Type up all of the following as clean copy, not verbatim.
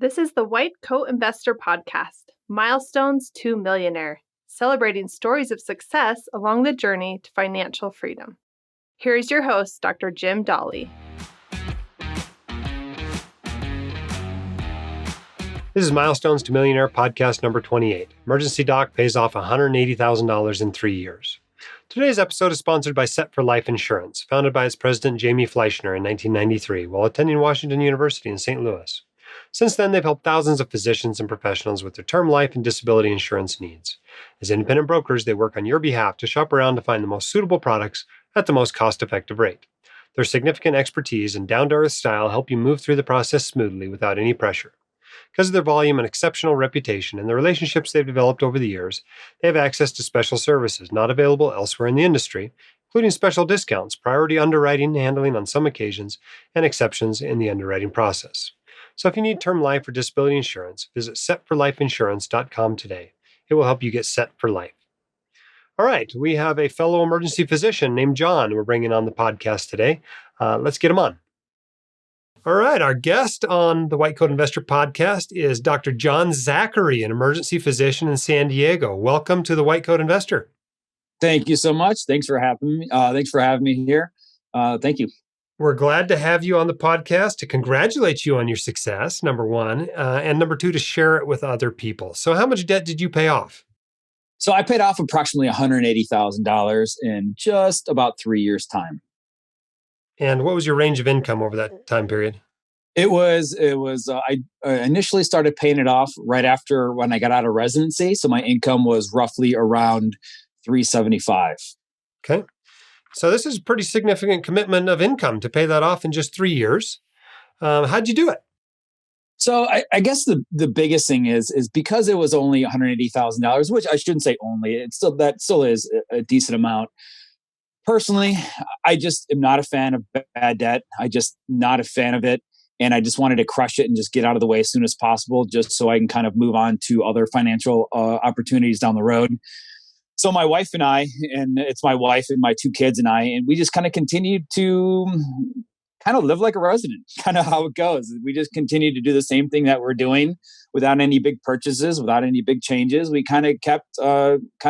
This is the White Coat Investor Podcast, Milestones to Millionaire, celebrating stories of success along the journey to financial freedom. Here is your host, Dr. Jim Dolly. This is Milestones to Millionaire Podcast number 28. Emergency Doc pays off $180,000 in 3 years. Today's episode is sponsored by Set for Life Insurance, founded by its president Jamie Fleischner in 1993 while attending Washington University in St. Louis. Since then, they've helped thousands of physicians and professionals with their term life and disability insurance needs. As independent brokers, they work on your behalf to shop around to find the most suitable products at the most cost-effective rate. Their significant expertise and down-to-earth style help you move through the process smoothly without any pressure. Because of their volume and exceptional reputation and the relationships they've developed over the years, they have access to special services not available elsewhere in the industry, including special discounts, priority underwriting handling on some occasions, and exceptions in the underwriting process. So if you need term life or disability insurance, visit setforlifeinsurance.com today. It will help you get set for life. All right, we have a fellow emergency physician named John we're bringing on the podcast today. Let's get him on. All right, our guest on the White Coat Investor Podcast is Dr. John Zachary, an emergency physician in San Diego. Welcome to the White Coat Investor. Thank you so much. Thanks for having me. Thanks for having me here. Thank you. We're glad to have you on the podcast to congratulate you on your success, number one, and number two, to share it with other people. So how much debt did you pay off? So I paid off approximately $180,000 in just about 3 years' time. And what was your range of income over that time period? I initially started paying it off right after when I got out of residency. So my income was roughly around $375,000. Okay. So this is a pretty significant commitment of income to pay that off in just 3 years. How'd you do it? So I guess the biggest thing is because it was only $180,000, which I shouldn't say only, that still is a decent amount. Personally, I just am not a fan of bad debt. I just not a fan of it. And I just wanted to crush it and just get out of the way as soon as possible, just so I can kind of move on to other financial opportunities down the road. So my wife and I, and it's my wife and my 2 kids and I, and we just kind of continued to kind of live like a resident, kind of how it goes. We just continue to do the same thing that we're doing without any big purchases, without any big changes. We kind of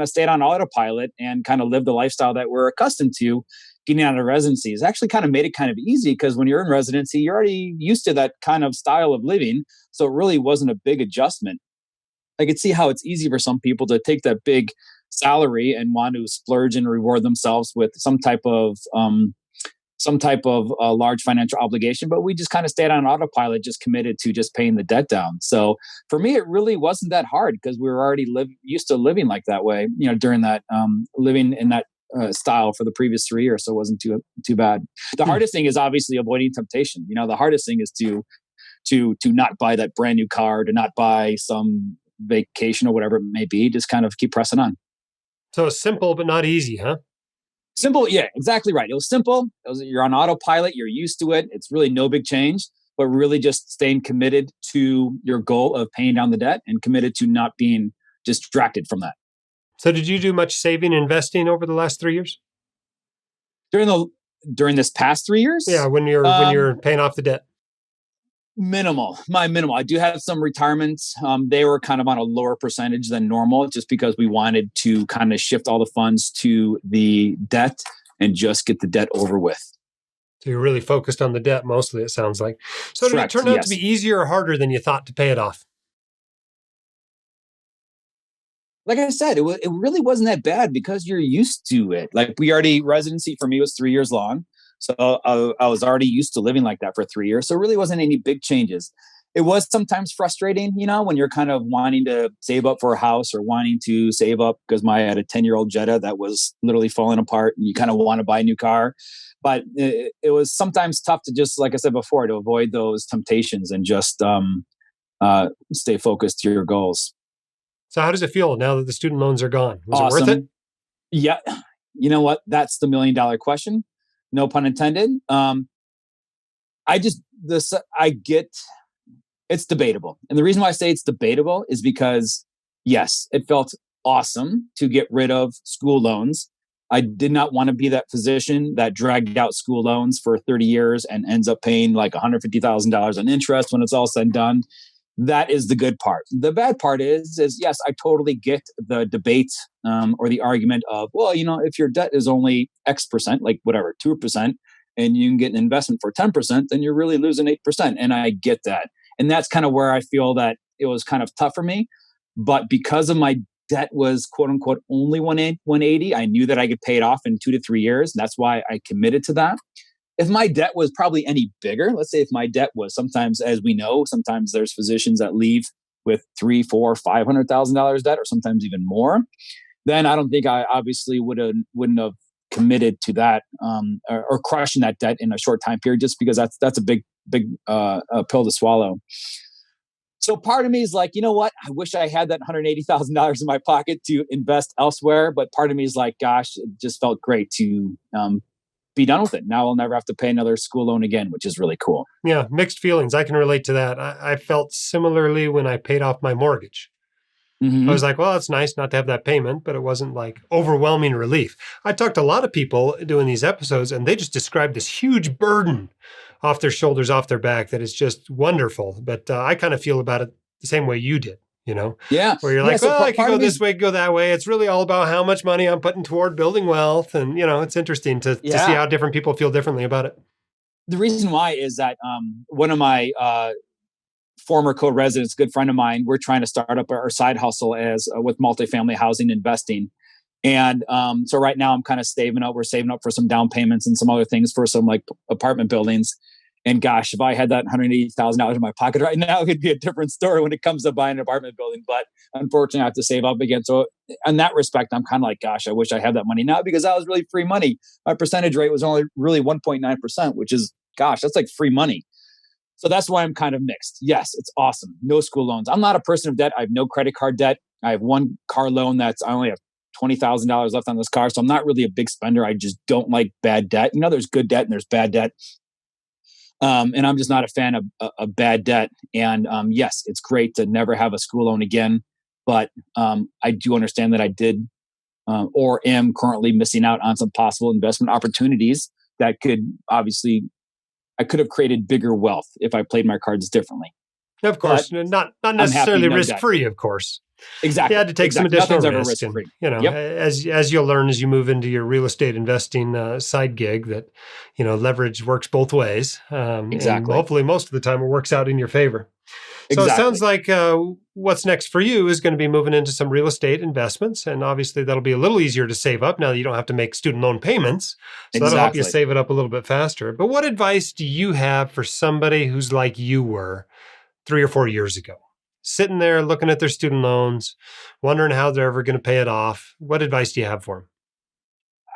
stayed on autopilot and kind of lived the lifestyle that we're accustomed to getting out of residency. It's actually kind of made it kind of easy because when you're in residency, you're already used to that kind of style of living. So it really wasn't a big adjustment. I could see how it's easy for some people to take that big salary and want to splurge and reward themselves with some type of large financial obligation, but we just kind of stayed on autopilot, just committed to just paying the debt down. So for me, it really wasn't that hard because we were already used to living like that way, during that living in that style for the previous 3 years. So it wasn't too bad. The hardest thing is obviously avoiding temptation. The hardest thing is to not buy that brand new car, to not buy some vacation or whatever it may be. Just kind of keep pressing on. So it's simple, but not easy, huh? Simple, yeah, exactly right. It was simple. You're on autopilot. You're used to it. It's really no big change, but really just staying committed to your goal of paying down the debt and committed to not being distracted from that. So did you do much saving and investing over the last 3 years? During this past 3 years? Yeah, when you're paying off the debt. Minimal. I do have some retirements. They were kind of on a lower percentage than normal just because we wanted to kind of shift all the funds to the debt and just get the debt over with. So you're really focused on the debt mostly, it sounds like. So Correct, did it turn out yes. to be easier or harder than you thought to pay it off? Like I said, it really wasn't that bad because you're used to it. Like residency for me was 3 years long. So I was already used to living like that for 3 years. So it really wasn't any big changes. It was sometimes frustrating, when you're kind of wanting to save up for a house or wanting to save up because I had a 10-year-old Jetta that was literally falling apart and you kind of want to buy a new car. But it was sometimes tough to just, like I said before, to avoid those temptations and just stay focused to your goals. So how does it feel now that the student loans are gone? Was Awesome. it worth it? Yeah. You know what? That's the $1 million question. No pun intended. It's debatable. And the reason why I say it's debatable is because, yes, it felt awesome to get rid of school loans. I did not want to be that physician that dragged out school loans for 30 years and ends up paying like $150,000 in interest when it's all said and done. That is the good part. The bad part is yes, I totally get the debate or the argument of, well, if your debt is only X percent, like whatever, 2%, and you can get an investment for 10%, then you're really losing 8%. And I get that. And that's kind of where I feel that it was kind of tough for me. But because of my debt was quote unquote only 180, I knew that I could pay it off in 2 to 3 years. That's why I committed to that. If my debt was probably any bigger, let's say if my debt was sometimes, as we know, sometimes there's physicians that leave with $300,000, $400,000, $500,000 debt, or sometimes even more, then I don't think I obviously wouldn't have committed to that or crushing that debt in a short time period, just because that's a big pill to swallow. So part of me is like, you know what? I wish I had that $180,000 in my pocket to invest elsewhere. But part of me is like, gosh, it just felt great to be done with it. Now I'll never have to pay another school loan again, which is really cool. Yeah, mixed feelings. I can relate to that. I felt similarly when I paid off my mortgage. I was like, well, it's nice not to have that payment, but it wasn't like overwhelming relief. I talked to a lot of people doing these episodes, and they just described this huge burden off their shoulders, off their back, that is just wonderful. But I kind of feel about it the same way you did. Yeah. Where you're like, well, I can go this way, go that way. It's really all about how much money I'm putting toward building wealth. And, it's interesting to see how different people feel differently about it. The reason why is that one of my former co-residents, good friend of mine, we're trying to start up our side hustle with multifamily housing investing. And so right now I'm kind of saving up. We're saving up for some down payments and some other things for some like apartment buildings. And gosh, if I had that $180,000 in my pocket right now, it'd be a different story when it comes to buying an apartment building. But unfortunately, I have to save up again. So in that respect, I'm kind of like, gosh, I wish I had that money now, because that was really free money. My percentage rate was only really 1.9%, which is, gosh, that's like free money. So that's why I'm kind of mixed. Yes, it's awesome. No school loans. I'm not a person of debt. I have no credit card debt. I have one car loan I only have $20,000 left on this car. So I'm not really a big spender. I just don't like bad debt. There's good debt and there's bad debt. And I'm just not a fan of bad debt. And yes, it's great to never have a school loan again. But I do understand that I did or am currently missing out on some possible investment opportunities that could obviously, I could have created bigger wealth if I played my cards differently. Of course, not necessarily risk-free, of course. Exactly. You had to take some additional risk. And, as you'll learn as you move into your real estate investing side gig, that, leverage works both ways. Exactly. And hopefully most of the time it works out in your favor. So It sounds like what's next for you is going to be moving into some real estate investments. And obviously that'll be a little easier to save up now that you don't have to make student loan payments. So that'll help you save it up a little bit faster. But what advice do you have for somebody who's like you were 3 or 4 years ago? Sitting there looking at their student loans, wondering how they're ever going to pay it off. What advice do you have for them?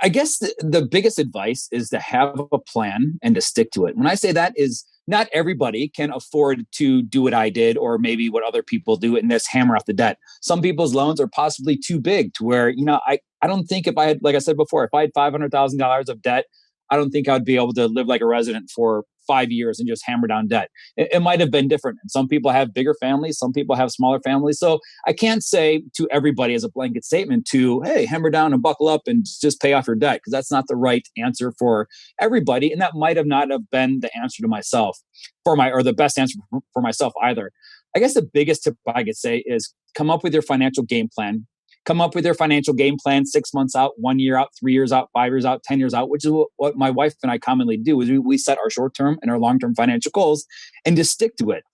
I guess the biggest advice is to have a plan and to stick to it. When I say that is, not everybody can afford to do what I did or maybe what other people do and just hammer off the debt. Some people's loans are possibly too big to where, I don't think if I had, like I said before, if I had $500,000 of debt, I don't think I would be able to live like a resident for 5 years and just hammer down debt. It might have been different. And some people have bigger families. Some people have smaller families. So I can't say to everybody as a blanket statement hey, hammer down and buckle up and just pay off your debt, because that's not the right answer for everybody. And that might have not have been the answer to myself or the best answer for myself either. I guess the biggest tip I could say is come up with your financial game plan. Come up with your financial game plan 6 months out, 1 year out, 3 years out, 5 years out, 10 years out, which is what my wife and I commonly do. Is we set our short-term and our long-term financial goals and just stick to it.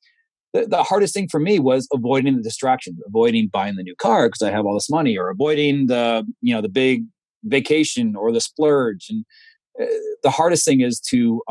The hardest thing for me was avoiding the distractions, avoiding buying the new car because I have all this money, or avoiding the big vacation or the splurge. And the hardest thing is to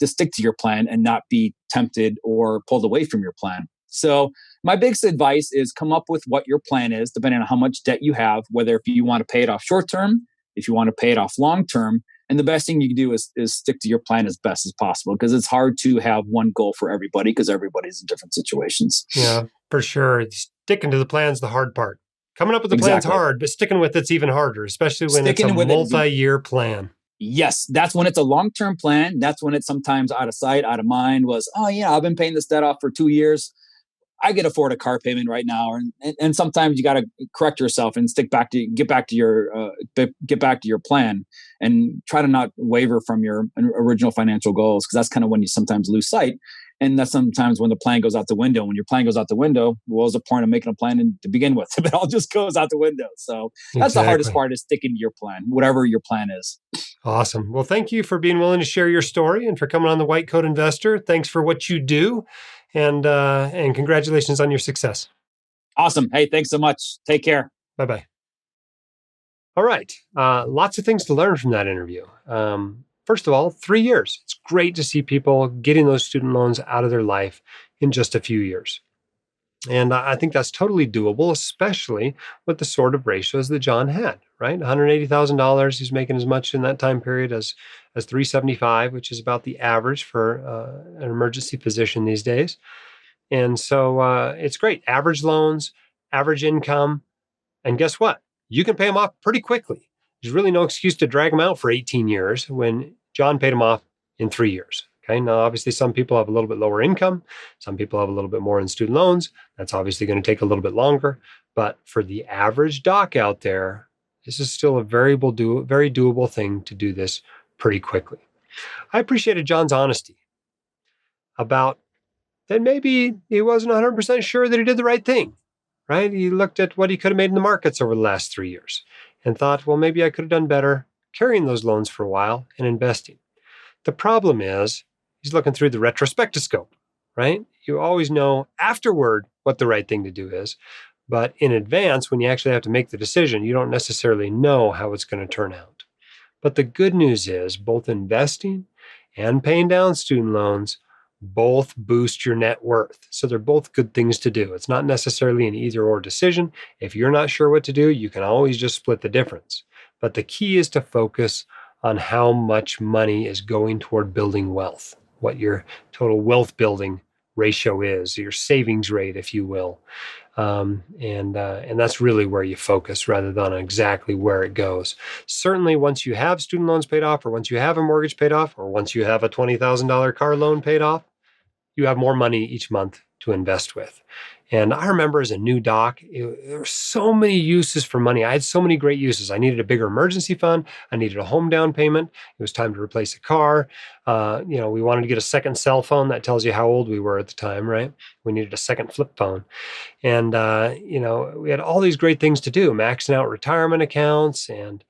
stick to your plan and not be tempted or pulled away from your plan. So my biggest advice is come up with what your plan is, depending on how much debt you have, whether if you want to pay it off short term, if you want to pay it off long term. And the best thing you can do is stick to your plan as best as possible, because it's hard to have one goal for everybody because everybody's in different situations. Yeah, for sure. Sticking to the plan's the hard part. Coming up with the plan's hard, but sticking with it's even harder, especially when it's a multi-year plan. Yes, that's when it's a long-term plan. That's when it's sometimes out of sight, out of mind. I've been paying this debt off for 2 years. I can afford a car payment right now, and sometimes you got to correct yourself and get back to your plan, and try to not waver from your original financial goals, because that's kind of when you sometimes lose sight. And that's sometimes when the plan goes out the window. When your plan goes out the window, what was the point of making a plan to begin with? If it all just goes out the window. So that's the hardest Exactly. part, is sticking to your plan, whatever your plan is. Awesome. Well, thank you for being willing to share your story and for coming on the White Coat Investor. Thanks for what you do, and congratulations on your success. Awesome. Hey, thanks so much. Take care. Bye-bye. All right. Lots of things to learn from that interview. First of all, 3 years. It's great to see people getting those student loans out of their life in just a few years. And I think that's totally doable, especially with the sort of ratios that John had, right? $180,000. He's making as much in that time period as $375,000, which is about the average for an emergency physician these days. And so it's great. Average loans, average income. And guess what? You can pay them off pretty quickly. There's really no excuse to drag them out for 18 years when John paid them off in 3 years. Okay. Now, obviously, some people have a little bit lower income. Some people have a little bit more in student loans. That's obviously going to take a little bit longer. But for the average doc out there, this is still a very doable thing to do this pretty quickly. I appreciated John's honesty about that maybe he wasn't 100% sure that he did the right thing, right? He looked at what he could have made in the markets over the last 3 years and thought, well, maybe I could have done better carrying those loans for a while and investing. The problem is he's looking through the retrospectoscope, right? You always know afterward what the right thing to do is, but in advance, when you actually have to make the decision, you don't necessarily know how it's going to turn out. But the good news is both investing and paying down student loans both boost your net worth. So they're both good things to do. It's not necessarily an either or decision. If you're not sure what to do, you can always just split the difference. But the key is to focus on how much money is going toward building wealth, what your total wealth building ratio is, your savings rate, if you will. And that's really where you focus rather than on exactly where it goes. Certainly, once you have student loans paid off, or once you have a mortgage paid off, or once you have a $20,000 car loan paid off, you have more money each month to invest with. And I remember as a new doc, there were so many uses for money. I had so many great uses. I needed a bigger emergency fund. I needed a home down payment. It was time to replace a car. We wanted to get a second cell phone. That tells you how old we were at the time, right? We needed a second flip phone. And, we had all these great things to do, maxing out retirement accounts. And,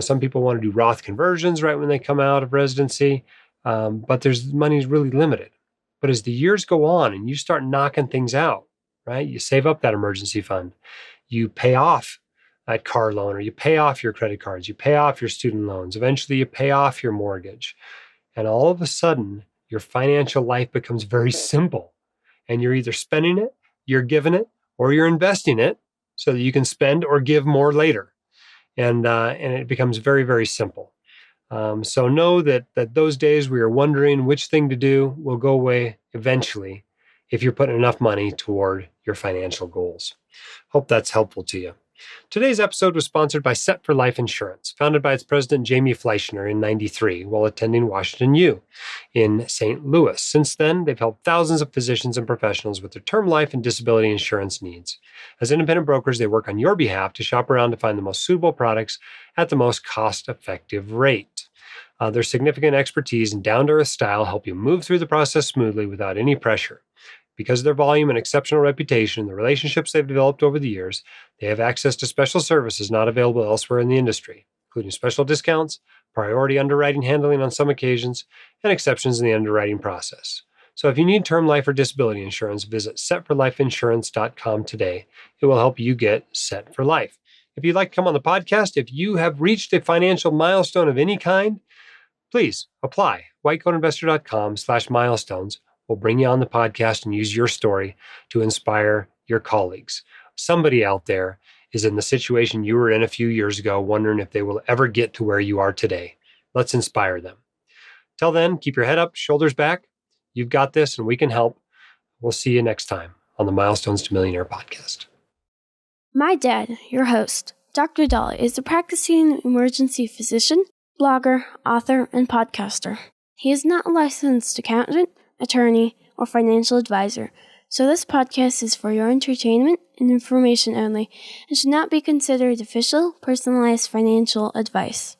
some people want to do Roth conversions right when they come out of residency. But money's really limited. But as the years go on and you start knocking things out, right? You save up that emergency fund. You pay off that car loan, or you pay off your credit cards. You pay off your student loans. Eventually, you pay off your mortgage. And all of a sudden, your financial life becomes very simple. And you're either spending it, you're giving it, or you're investing it so that you can spend or give more later. And it becomes very, very simple. So know that those days where you're wondering which thing to do will go away eventually if you're putting enough money toward your financial goals. Hope that's helpful to you. Today's episode was sponsored by Set for Life Insurance, founded by its president, Jamie Fleischner, in 1993 while attending Washington U in St. Louis. Since then, they've helped thousands of physicians and professionals with their term life and disability insurance needs. As independent brokers, they work on your behalf to shop around to find the most suitable products at the most cost-effective rate. Their significant expertise and down-to-earth style help you move through the process smoothly without any pressure. Because of their volume and exceptional reputation and the relationships they've developed over the years, they have access to special services not available elsewhere in the industry, including special discounts, priority underwriting handling on some occasions, and exceptions in the underwriting process. So if you need term life or disability insurance, visit setforlifeinsurance.com today. It will help you get set for life. If you'd like to come on the podcast, if you have reached a financial milestone of any kind, please apply. whitecoatinvestor.com/milestones. We'll bring you on the podcast and use your story to inspire your colleagues. Somebody out there is in the situation you were in a few years ago, wondering if they will ever get to where you are today. Let's inspire them. Till then, keep your head up, shoulders back. You've got this, and we can help. We'll see you next time on the Milestones to Millionaire podcast. My dad, your host, Dr. Dolly, is a practicing emergency physician, blogger, author, and podcaster. He is not a licensed accountant, attorney, or financial advisor, so this podcast is for your entertainment and information only and should not be considered official, personalized financial advice.